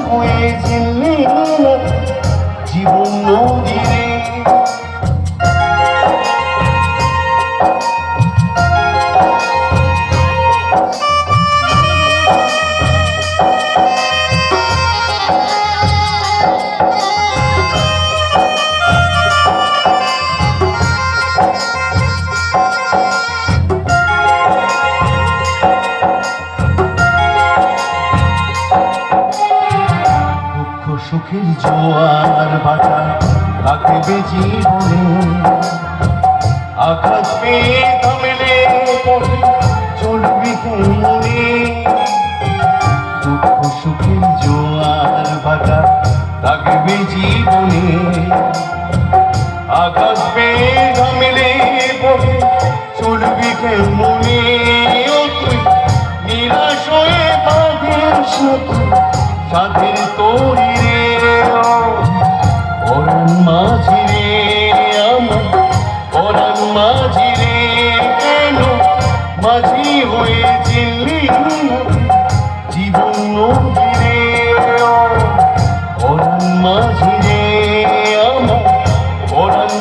হয়েছিলি জীবন নদীরে সুখের জোয়ার ভাটা থাকবে জীবনে আকাশ পেয়ে থামলে পড়ে চলবি মনে দুঃখ সুখের জোয়ার ভাটা থাকবে জীবনে আকাশ পেয়ে থামলে পড়ে চলবি মনে ও তুই নিরাশ হয়ে বাঁধের সাথে সাধের তরি পরাণ মাঝি রে আমার পরাণ মাঝি রে কেন মাঝি হয়েছিলি জীবন নদী রে পরাণ মাঝি রে আমার পরাণ